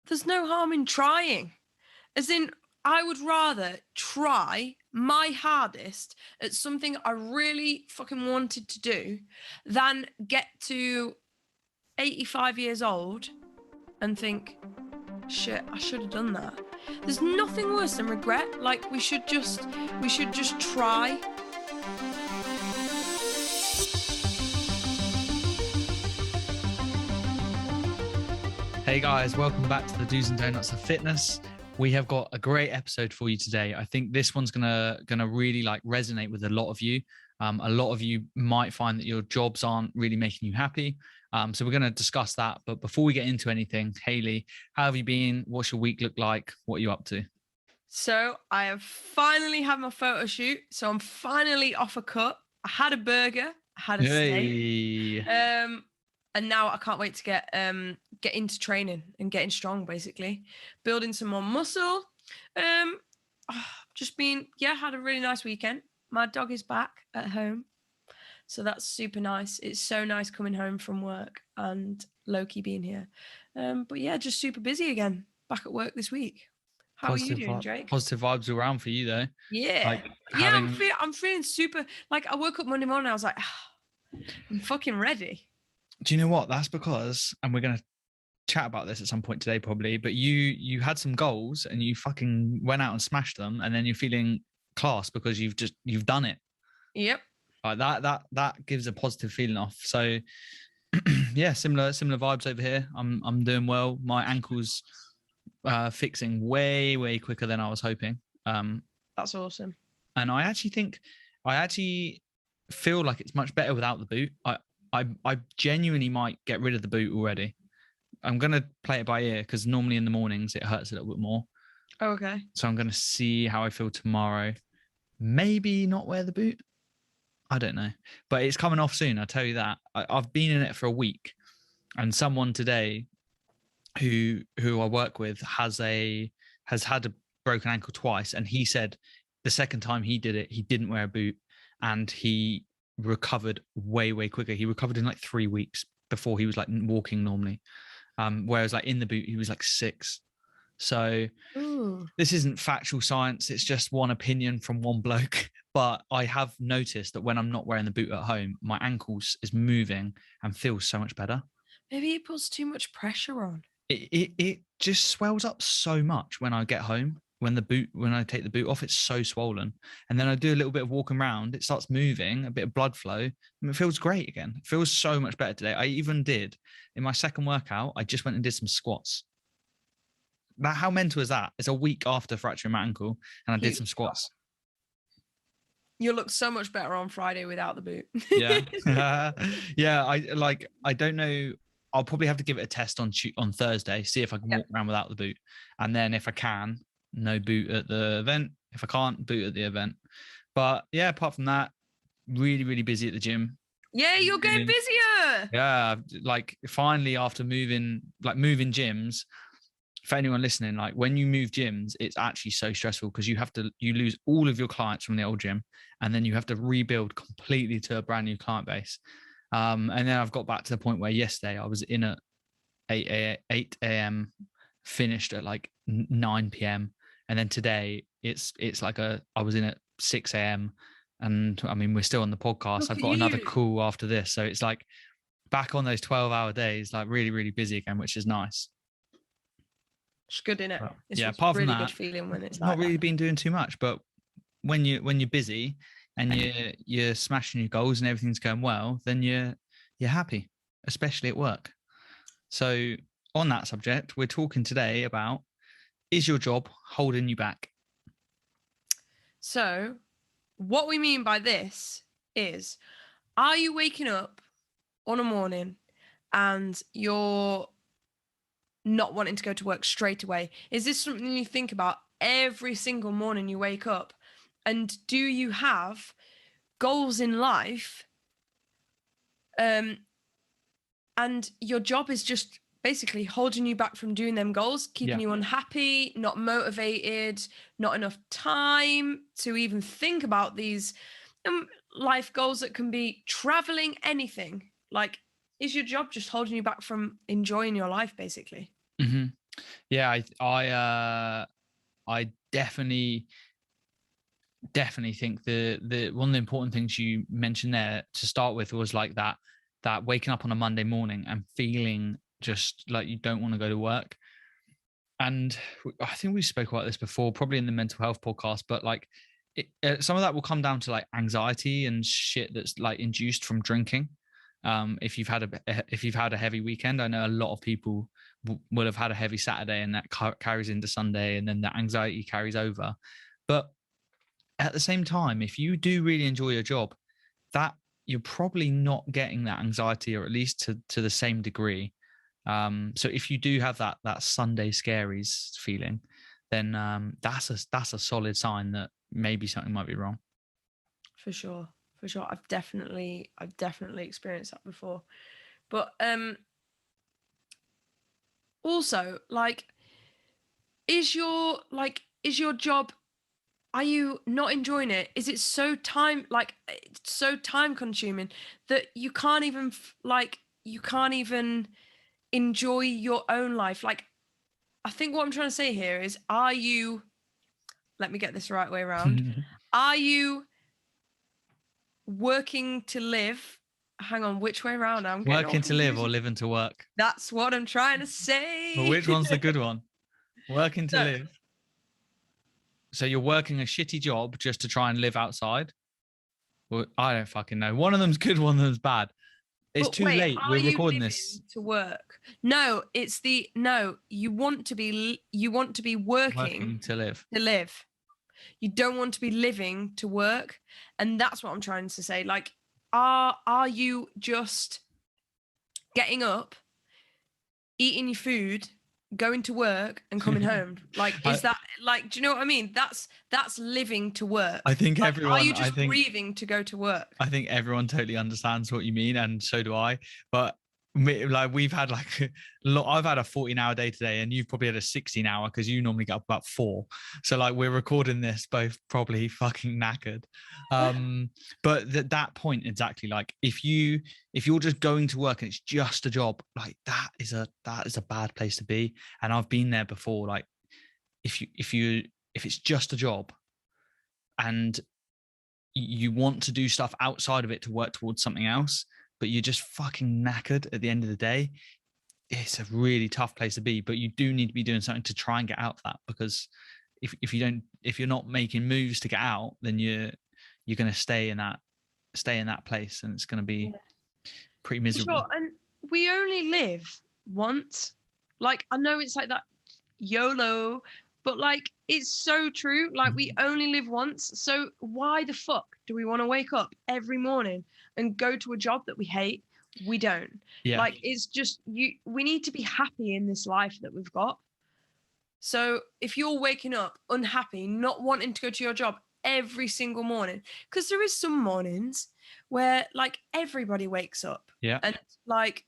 there's no harm in trying. As in, I would rather try my hardest at something I really fucking wanted to do than get to 85 years old and think, shit, I should have done that. There's nothing worse than regret. Like, we should just try. Hey guys, welcome back to the Do's and Donuts of Fitness. We have got a great episode for you today. I think this one's gonna really resonate with a lot of you. A lot of you might find that your jobs aren't really making you happy. So we're gonna discuss that. But before we get into anything, Hayley, how have you been? What's your week look like? What are you up to? So I have finally had my photo shoot. So I'm finally off a cut. I had a burger. I had a steak. And now I can't wait to get into training and getting strong, basically. Building some more muscle. Just been, had a really nice weekend. My dog is back at home. So that's super nice. It's so nice coming home from work and Loki being here. But yeah, just super busy again. Back at work this week. How are you doing, Drake? Positive vibes all around for you, though. Yeah. I'm feeling super, like, I woke up Monday morning, I was like, I'm fucking ready. Do you know what? That's because, and we're going to chat about this at some point today probably, but you had some goals and you fucking went out and smashed them, and then you're feeling class because you've done it. Yep. Like that gives a positive feeling off. So yeah, similar vibes over here. I'm doing well. My ankle's fixing way quicker than I was hoping. That's awesome. And I actually feel like it's much better without the boot. I genuinely might get rid of the boot already. I'm going to play it by ear because normally in the mornings it hurts a little bit more. Oh, okay. So I'm going to see how I feel tomorrow. Maybe not wear the boot. I don't know. But it's coming off soon, I'll tell you that. I've been in it for a week, and someone today who I work with has had a broken ankle twice, and he said the second time he did it, he didn't wear a boot and he recovered way quicker. He recovered in like 3 weeks before he was like walking normally. Whereas like in the boot, he was like 6. So This isn't factual science. It's just one opinion from one bloke. But I have noticed that when I'm not wearing the boot at home, my ankles is moving and feels so much better. Maybe it puts too much pressure on. It just swells up so much when I get home. When I take the boot off, it's so swollen. And then I do a little bit of walking around, it starts moving, a bit of blood flow, and it feels great again. It feels so much better today. I even did, in my second workout, I just went and did some squats. How mental is that? It's a week after fracturing my ankle, and I did some squats. You'll look so much better on Friday without the boot. Yeah. Yeah, I don't know. I'll probably have to give it a test on Thursday, see if I can walk around without the boot. And then if I can, no boot at the event. If I can't, boot at the event. But yeah, apart from that, really busy at the gym. Yeah, you're getting busier. Yeah, like finally after moving gyms, for anyone listening, like when you move gyms, it's actually so stressful because you lose all of your clients from the old gym, and then you have to rebuild completely to a brand new client base. And then I've got back to the point where yesterday I was in at 8 a.m., finished at like 9 p.m. And then today it's like I was in at 6 a.m. And I mean, we're still on the podcast. I've got another call after this. So it's like back on those 12-hour days, like really busy again, which is nice. It's good, isn't it? It's apart really from that, good feeling when it's not really been doing too much, but when you're busy and you're smashing your goals and everything's going well, then you're happy, especially at work. So on that subject, we're talking today about, is your job holding you back? So what we mean by this is, are you waking up on a morning and you're not wanting to go to work straight away? Is this something you think about every single morning you wake up? And do you have goals in life? And your job is just basically holding you back from doing them goals, keeping you unhappy, not motivated, not enough time to even think about these life goals that can be traveling, anything. Like, is your job just holding you back from enjoying your life, basically? Mm-hmm. Yeah, I definitely think the one of the important things you mentioned there to start with was like that waking up on a Monday morning and feeling just like you don't want to go to work. And I think we spoke about this before, probably in the mental health podcast, but like some of that will come down to like anxiety and shit that's like induced from drinking. If you've had a heavy weekend, I know a lot of people will have had a heavy Saturday, and that carries into Sunday, and then the anxiety carries over. But at the same time, if you do really enjoy your job, that you're probably not getting that anxiety, or at least to the same degree. So if you do have that Sunday Scaries feeling, then that's a solid sign that maybe something might be wrong. For sure. For sure. I've definitely experienced that before. But also, like, is your job, are you not enjoying it? Is it so it's so time consuming that you can't even you can't even enjoy your own life? Like, I think what I'm trying to say here is, let me get this the right way around. Are you working to live? Hang on, which way around? I'm getting all Working to live confused. or living to work? That's what I'm trying to say. Well, which one's the good one? Working to So, live. So you're working a shitty job just to try and live outside? Well, I don't fucking know. One of them's good, one of them's bad. It's but too wait, late. are We're you recording living this. to work? No, you want to be working Working to live. to live. You don't want to be living to work. And that's what I'm trying to say. Like, are you just getting up, eating your food, going to work and coming home? Like, I, is that, like, do you know what I mean? That's living to work. I think Like, are everyone. you just breathing to go to work? I think everyone totally understands what you mean, and so do I. But like we've had like a lot. I've had a 14-hour day today, and you've probably had a 16-hour because you normally get up about 4. So like we're recording this both probably fucking knackered. But at that point, exactly, like if you're just going to work and it's just a job, like that is a bad place to be. And I've been there before. Like if it's just a job and you want to do stuff outside of it to work towards something else, but you're just fucking knackered at the end of the day, it's a really tough place to be. But you do need to be doing something to try and get out of that, because if you're not making moves to get out, then you're going to stay in that place, and it's going to be pretty miserable. Sure. And we only live once. Like, I know it's like that YOLO, but like, it's so true. Like, we only live once. So why the fuck do we want to wake up every morning and go to a job that we hate? We don't. Yeah. Like, it's just we need to be happy in this life that we've got. So if you're waking up unhappy, not wanting to go to your job every single morning, because there is some mornings where like everybody wakes up, Yeah. and like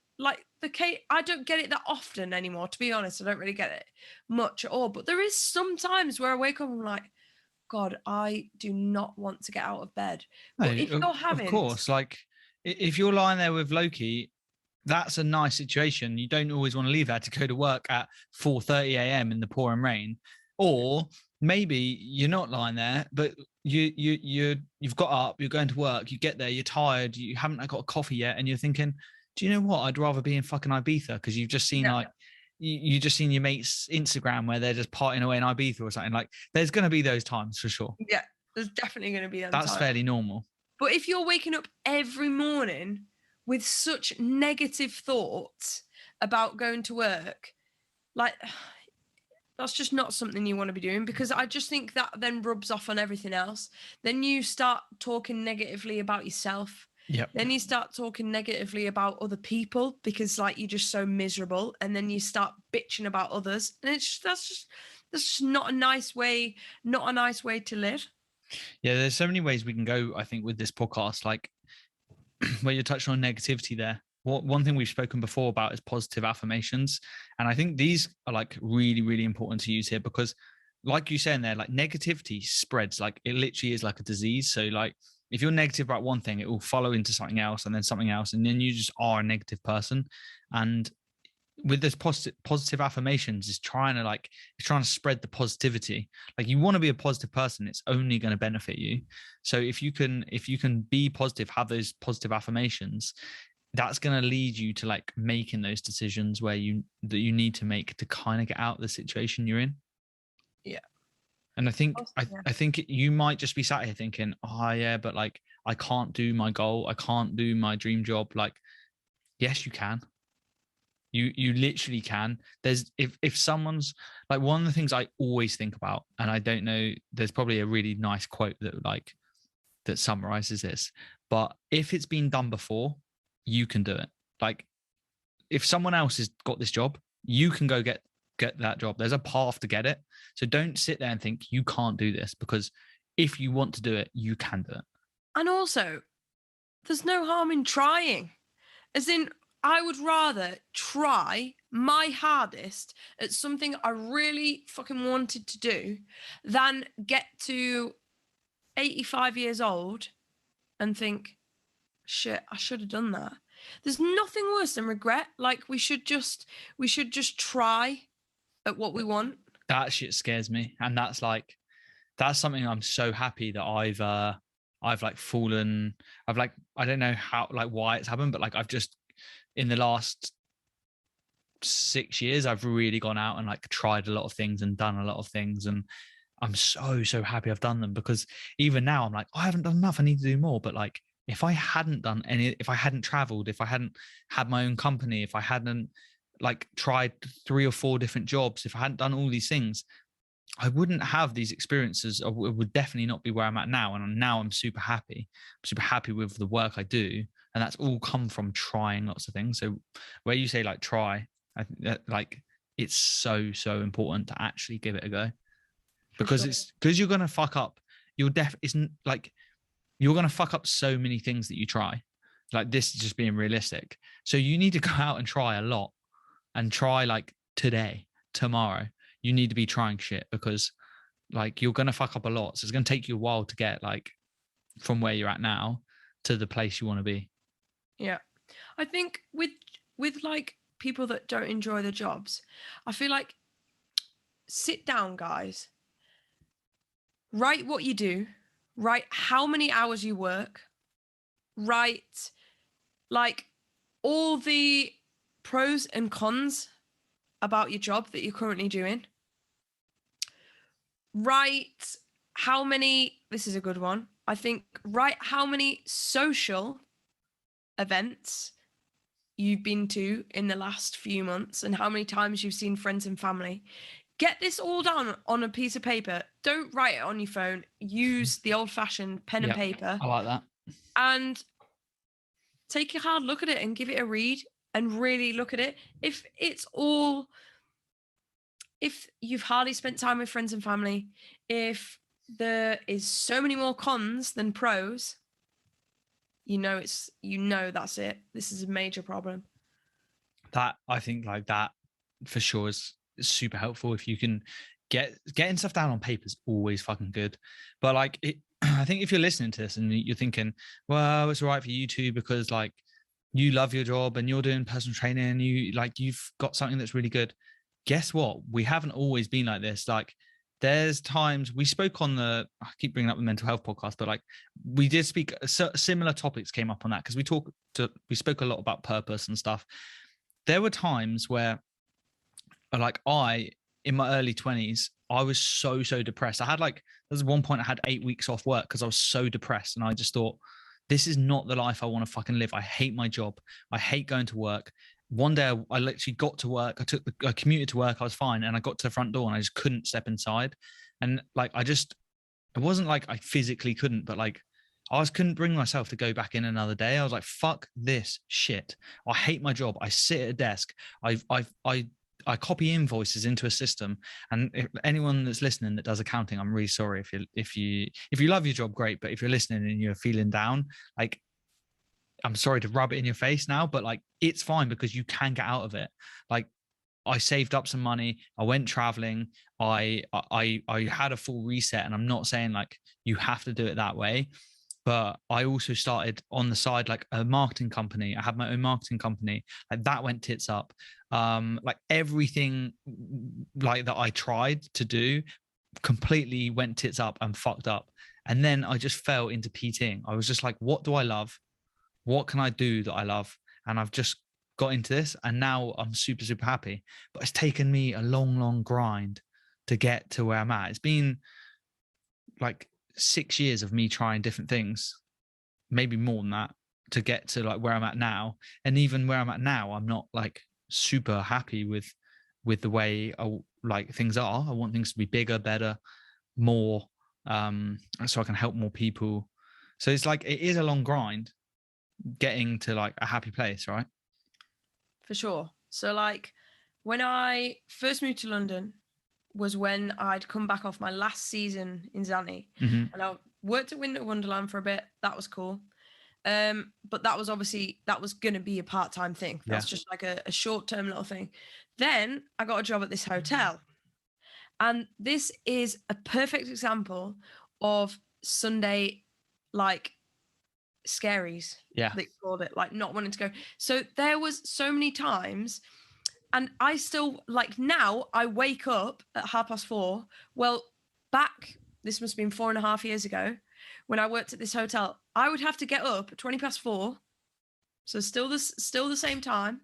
the case, I don't get it that often anymore, to be honest. I don't really get it much at all. But there is some times where I wake up and I'm like, God, I do not want to get out of bed. No, But if you're having, of course, like if you're lying there with Loki, that's a nice situation. You don't always want to leave there to go to work at 4:30 a.m. in the pouring rain. Or maybe you're not lying there, but you've got up, you're going to work, you get there, you're tired, you haven't got a coffee yet, and you're thinking, do you know what? I'd rather be in fucking Ibiza, because you've just seen like you just seen your mate's Instagram where they're just partying away in Ibiza or something. Like there's going to be those times for sure. yeah, there's definitely going to be them That's times. fairly normal. But if you're waking up every morning with such negative thoughts about going to work, like, that's just not something you want to be doing, because I just think that then rubs off on everything else. Then you start talking negatively about yourself. Yep. Then you start talking negatively about other people because like you're just so miserable, and then you start bitching about others, and that's just not a nice way to live. Yeah, there's so many ways we can go, I think, with this podcast. Like where you're touching on negativity there. One thing we've spoken before about is positive affirmations. And I think these are like really, really important to use here, because like you saying there, like negativity spreads, like it literally is like a disease. So like if you're negative about one thing, it will follow into something else and then something else. And then you just are a negative person. And with this positive affirmations is trying to spread the positivity. Like, you want to be a positive person, it's only going to benefit you. So if you can be positive, have those positive affirmations, that's going to lead you to like making those decisions that you need to make to kind of get out of the situation you're in. Yeah. And I think Yeah. I think you might just be sat here thinking, oh yeah, but like I can't do my goal, I can't do my dream job. Like, yes, you can. You literally can. There's if someone's like, one of the things I always think about, and I don't know, there's probably a really nice quote that summarizes this, but if it's been done before, you can do it. Like, if someone else has got this job, you can go get that job. There's a path to get it. So don't sit there and think you can't do this, because if you want to do it, you can do it. And also, there's no harm in trying. As in, I would rather try my hardest at something I really fucking wanted to do than get to 85 years old and think, shit, I should have done that. There's nothing worse than regret. Like, we should just try at what we want. That shit scares me. And that's something I'm so happy that I've like fallen. I've like, I don't know how, like why it's happened, but like I've just, in the last 6 years, I've really gone out and like tried a lot of things and done a lot of things. And I'm so happy I've done them, because even now I'm like, I haven't done enough, I need to do more. But like, if I hadn't done any, if I hadn't traveled, if I hadn't had my own company, if I hadn't like tried 3 or 4 different jobs, if I hadn't done all these things, I wouldn't have these experiences. I would definitely not be where I'm at now. And now I'm super happy. I'm super happy with the work I do. And that's all come from trying lots of things. So where you say like try, I think that like it's so important to actually give it a go, because sure. it's because you're gonna fuck up. Isn't like you're gonna fuck up so many things that you try. Like, this is just being realistic. So you need to go out and try a lot, and try like today, tomorrow. You need to be trying shit, because like you're gonna fuck up a lot. So it's gonna take you a while to get like from where you're at now to the place you want to be. Yeah. I think with like people that don't enjoy their jobs, I feel like, sit down, guys. Write what you do, write how many hours you work, write like all the pros and cons about your job that you're currently doing. Write how many, this is a good one, I think, write how many social events you've been to in the last few months and how many times you've seen friends and family. Get this all down on a piece of paper. Don't write it on your phone. Use the old-fashioned pen and paper. I like that. And take a hard look at it and give it a read and really look at it. If you've hardly spent time with friends and family, if there is so many more cons than pros, that's it. This is a major problem. That, I think, like that for sure is super helpful. If you can getting stuff down on paper is always fucking good. But like I think if you're listening to this and you're thinking, well, it's all right for you two because like you love your job and you're doing personal training and you've got something that's really good. Guess what? We haven't always been like this. Like, there's times we spoke on I keep bringing up the mental health podcast, but like we did speak, similar topics came up on that, because we spoke a lot about purpose and stuff. There were times where like in my early 20s, I was so depressed. There was one point I had 8 weeks off work because I was so depressed. And I just thought, this is not the life I want to fucking live. I hate my job. I hate going to work. One day I literally got to work. I commuted to work. I was fine. And I got to the front door and I just couldn't step inside. And like, it wasn't like I physically couldn't, but like couldn't bring myself to go back in another day. I was like, fuck this shit. I hate my job. I sit at a desk. I copy invoices into a system. And if anyone that's listening that does accounting, I'm really sorry. If you love your job, great. But if you're listening and you're feeling down, like, I'm sorry to rub it in your face now, but like, it's fine because you can get out of it. Like, I saved up some money. I went traveling. I had a full reset, and I'm not saying like you have to do it that way, but I also started on the side like a marketing company. I had my own marketing company. Like, that went tits up. Like everything like that I tried to do completely went tits up and fucked up. And then I just fell into PTing. I was just like, what do I love? What can I do that I love? And I've just got into this, and now I'm super, super happy. But it's taken me a long, long grind to get to where I'm at. It's been like 6 years of me trying different things, maybe more than that, to get to like where I'm at now. And even where I'm at now, I'm not like super happy with the way like things are. I want things to be bigger, better, more, so I can help more people. So it's like it is a long grind getting to like a happy place, right? For sure. So like when I first moved to London was when I'd come back off my last season in Zanny, Mm-hmm. and I worked at Winter Wonderland for a bit. That was cool. But that was obviously that was gonna be a part-time thing. Yeah. That's just like a short-term little thing. Then I got a job at this hotel. And this is a perfect example of Sunday like scaries, Yeah. they called it, like not wanting to go. So there was so many times, and I still like now I wake up at 4:30. Well, back this must have been 4.5 years ago when I worked at this hotel, I would have to get up at 4:20. So still the same time,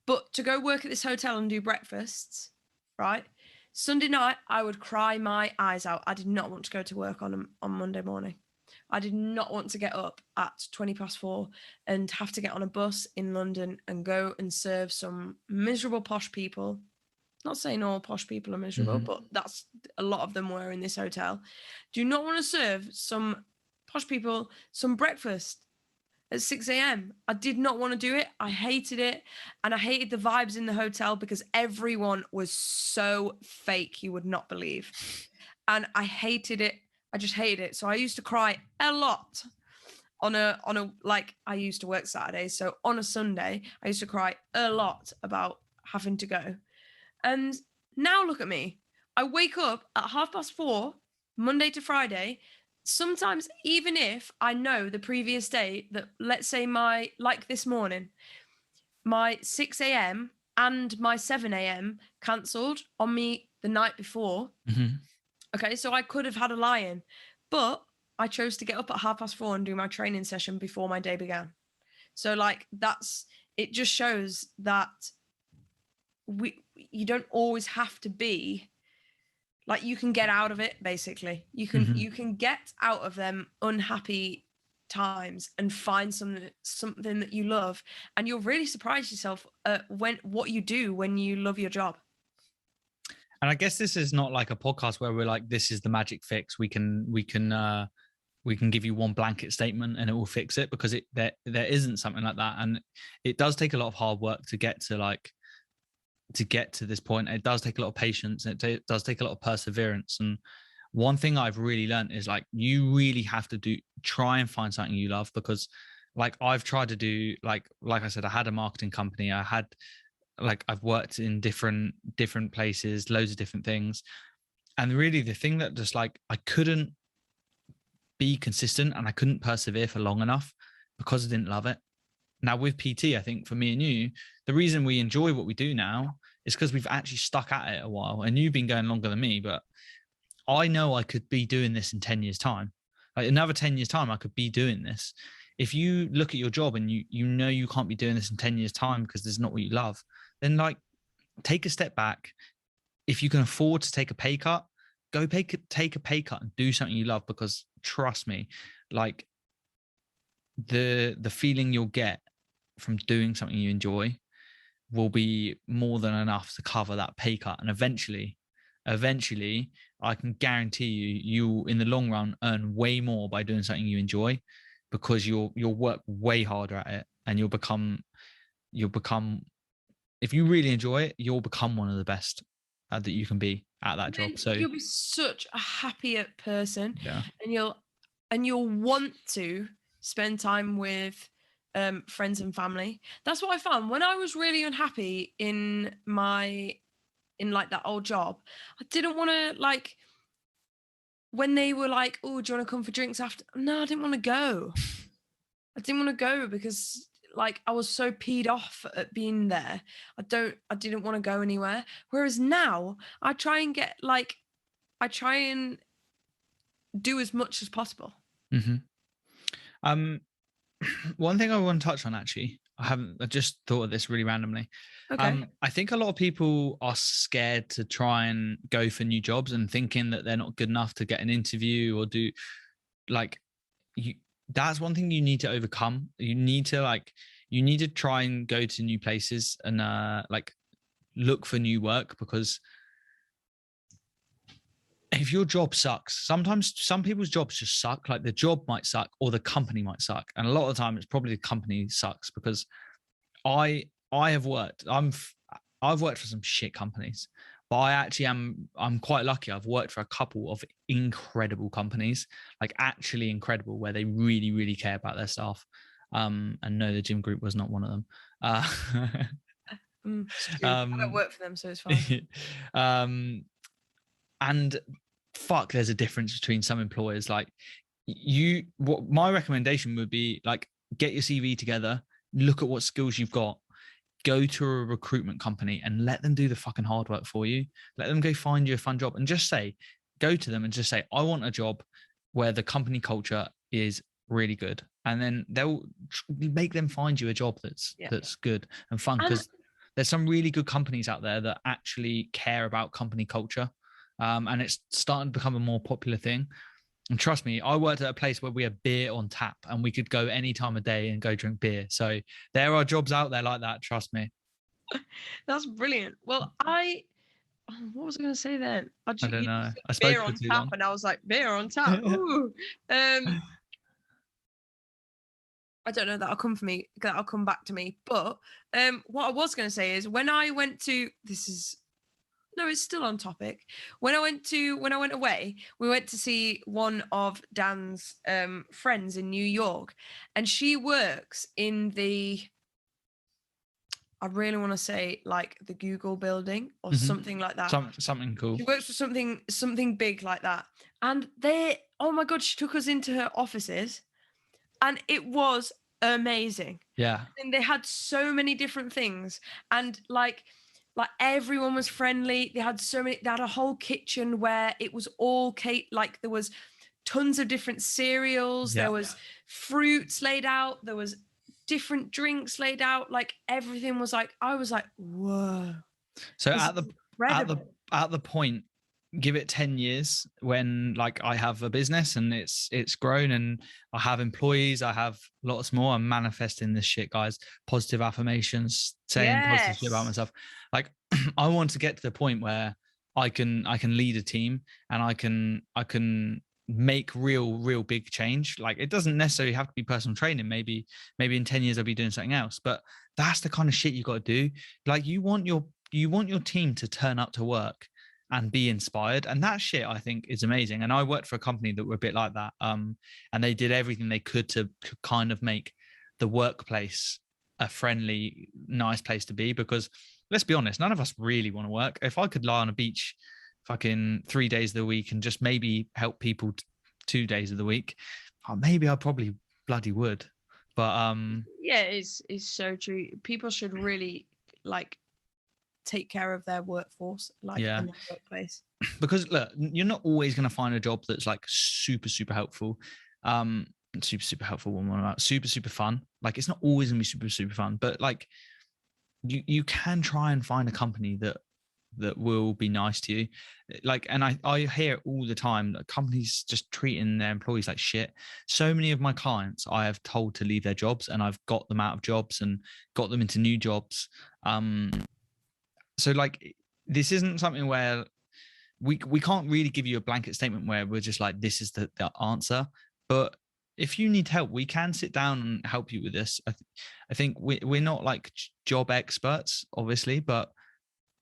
but to go work at this hotel and do breakfasts, right? Sunday night, I would cry my eyes out. I did not want to go to work on Monday morning. I did not want to get up at 4:20 and have to get on a bus in London and go and serve some miserable posh people. Not saying all posh people are miserable, Mm-hmm. but that's a lot of them were in this hotel. Do not want to serve some posh people some breakfast at 6 a.m. I did not want to do it. I hated it. And I hated the vibes in the hotel because everyone was so fake, you would not believe. And I hated it. I just hated it. So I used to cry a lot on a like I used to work Saturdays. So on a Sunday, I used to cry a lot about having to go. And now look at me. I wake up at 4:30, Monday to Friday. Sometimes, even if I know the previous day that, let's say, like this morning, my 6 a.m. and my 7 a.m. cancelled on me the night before. Mm-hmm. Okay, so I could have had a lie-in, but I chose to get up at 4:30 and do my training session before my day began. So, like, it just shows that you don't always have to be like, you can get out of it. Basically, Mm-hmm. you can get out of them unhappy times and find something that you love, and you'll really surprise yourself when what you do when you love your job. And I guess this is not like a podcast where we're like, this is the magic fix. We can give you one blanket statement and it will fix it, because there isn't something like that. And it does take a lot of hard work to get to this point. It does take a lot of patience, and it does take a lot of perseverance. And one thing I've really learned is like, you really have to try and find something you love, because like I've tried to do like I said, I had a marketing company. I've worked in different places, loads of different things. And really the thing that just like I couldn't be consistent and I couldn't persevere for long enough because I didn't love it. Now with PT, I think for me and you, the reason we enjoy what we do now is because we've actually stuck at it a while. And you've been going longer than me, but I know I could be doing this in 10 years time. Like another 10 years time, I could be doing this. If you look at your job and you know you can't be doing this in 10 years time because this is not what you love, then like take a step back. If you can afford to take a pay cut, take a pay cut and do something you love, because trust me, like the feeling you'll get from doing something you enjoy will be more than enough to cover that pay cut. And eventually I can guarantee you in the long run earn way more by doing something you enjoy, because you'll work way harder at it, and you'll become if you really enjoy it, you'll become one of the best that you can be at that job. So You'll be such a happier person, yeah. and you'll want to spend time with friends and family. That's what I found when I was really unhappy in like that old job. I didn't want to, like, when they were like, oh, do you want to come for drinks after? No, I didn't want to go. I didn't want to go because like I was so peed off at being there. I didn't want to go anywhere. Whereas now I try and do as much as possible. Mm-hmm. One thing I want to touch on, actually, I just thought of this really randomly. Okay. I think a lot of people are scared to try and go for new jobs and thinking that they're not good enough to get an interview or do, like, you. That's one thing you need to overcome. You need to try and go to new places and like look for new work, because if your job sucks, sometimes some people's jobs just suck. Like the job might suck or the company might suck, and a lot of the time it's probably the company sucks, because I've worked for some shit companies, but I'm quite lucky. I've worked for a couple of incredible companies, like actually incredible, where they really, really care about their staff. And no, the gym group was not one of them. It's true. I don't work for them, so it's fine. And fuck, there's a difference between some employers. Like what my recommendation would be, like, get your CV together, look at what skills you've got, go to a recruitment company and let them do the fucking hard work for you. Let them go find you a fun job, and just go to them and just say, I want a job where the company culture is really good. And then they'll make them find you a job that's good and fun, because there's some really good companies out there that actually care about company culture. And it's starting to become a more popular thing. And trust me, I worked at a place where we had beer on tap and we could go any time of day and go drink beer. So there are jobs out there like that. Trust me. That's brilliant. Well, what was I going to say then? I don't know. I spoke beer for on too tap, long. and I was like, beer on tap. Ooh. I don't know. That'll come for me. That'll come back to me. But what I was going to say is when I went to it's still on topic. When I went away, we went to see one of Dan's friends in New York, and she works in I really want to say like the Google building or something like that. Something cool. She works for something big like that. And oh my God, she took us into her offices and it was amazing. Yeah. And they had so many different things. And like everyone was friendly. They had a whole kitchen where it was all like there was tons of different cereals. Yeah. There was fruits laid out. There was different drinks laid out. Like everything was like, I was like, whoa. So at the point, give it 10 years when like I have a business and it's grown and I have employees, I have lots more. I'm manifesting this shit, guys. Positive affirmations, saying positive shit about myself. Like I want to get to the point where I can lead a team and I can make real big change. Like it doesn't necessarily have to be personal training. Maybe in 10 years I'll be doing something else, but that's the kind of shit you got to do. Like you want your team to turn up to work and be inspired, and that shit I think is amazing. And I worked for a company that were a bit like that, and they did everything they could to kind of make the workplace a friendly, nice place to be, because let's be honest, none of us really want to work. If I could lie on a beach fucking 3 days of the week and just maybe help people 2 days of the week, maybe I probably bloody would. But yeah, it's so true. People should really like take care of their workforce, like in the workplace. Because look, you're not always going to find a job that's like super helpful. Super helpful one, super fun. Like it's not always gonna be super fun, but like you can try and find a company that will be nice to you. Like, and I hear it all the time that companies just treating their employees like shit. So many of my clients I have told to leave their jobs, and I've got them out of jobs and got them into new jobs. So like this isn't something where we can't really give you a blanket statement where we're just like, this is the answer. But if you need help, we can sit down and help you with this. I think we're not like job experts, obviously, but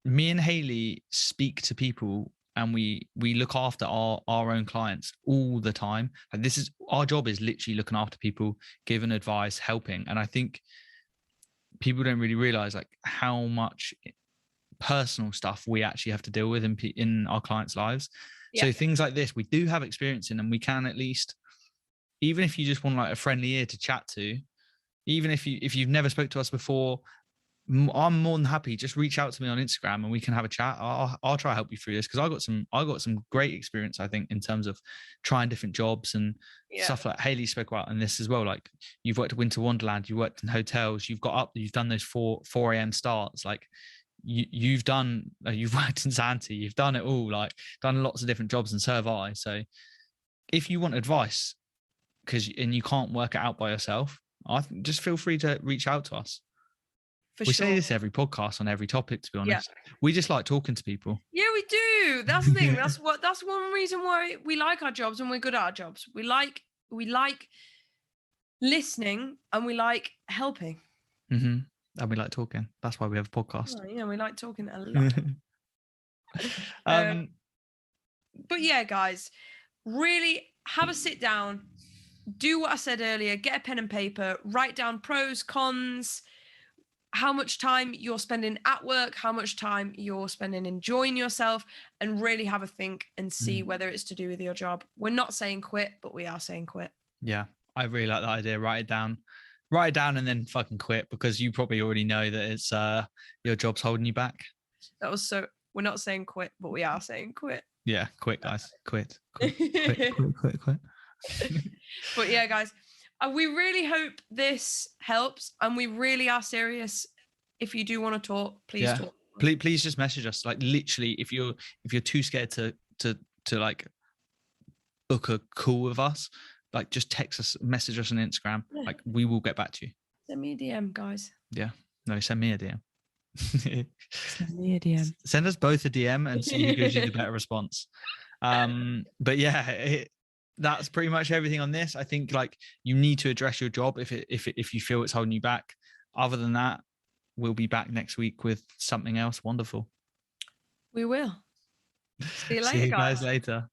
me and Haley speak to people and we look after our own clients all the time. And this is our job, is literally looking after people, giving advice, helping. And I think people don't really realize like how much personal stuff we actually have to deal with in our clients' lives. So things like this we do have experience in, and we can at least, even if you just want like a friendly ear to chat to, Even if you've never spoke to us before, I'm more than happy. Just reach out to me on Instagram and we can have a chat. I'll try to help you through this, because I got some great experience, I think, in terms of trying different jobs and stuff like Haley spoke about in this as well. Like, you've worked at Winter Wonderland, you worked in hotels, you've done those 4 a.m. starts. Like, you've worked in Santa, you've done it all, like done lots of different jobs, and so have I. So if you want advice and you can't work it out by yourself, just feel free to reach out to us. We say this every podcast on every topic, to be honest. We just like talking to people. Yeah, we do. That's the thing. That's one reason why we like our jobs and we're good at our jobs. We like listening and we like helping. Mm-hmm. And we like talking. That's why we have a podcast. Oh, yeah, we like talking a lot. But yeah, guys, really have a sit down. Do what I said earlier. Get a pen and paper. Write down pros, cons, how much time you're spending at work, how much time you're spending enjoying yourself, and really have a think and see whether it's to do with your job. We're not saying quit, but we are saying quit. Yeah, I really like that idea. Write it down and then fucking quit, because you probably already know that it's your job's holding you back. We're not saying quit, but we are saying quit. Yeah, quit, guys. Quit. Quit. But yeah, guys, we really hope this helps, and we really are serious. If you do want to talk, please talk. Please just message us. Like, literally, if you're too scared to like book a call with us, like, just text us, message us on Instagram. Yeah. Like, we will get back to you. Send me a DM, guys. Yeah. No, send me a DM. Send me a DM. Send us both a DM and see who gives you the better response. But yeah, that's pretty much everything on this. I think, like, you need to address your job if you feel it's holding you back. Other than that, we'll be back next week with something else wonderful. We will. See you later, See you guys later.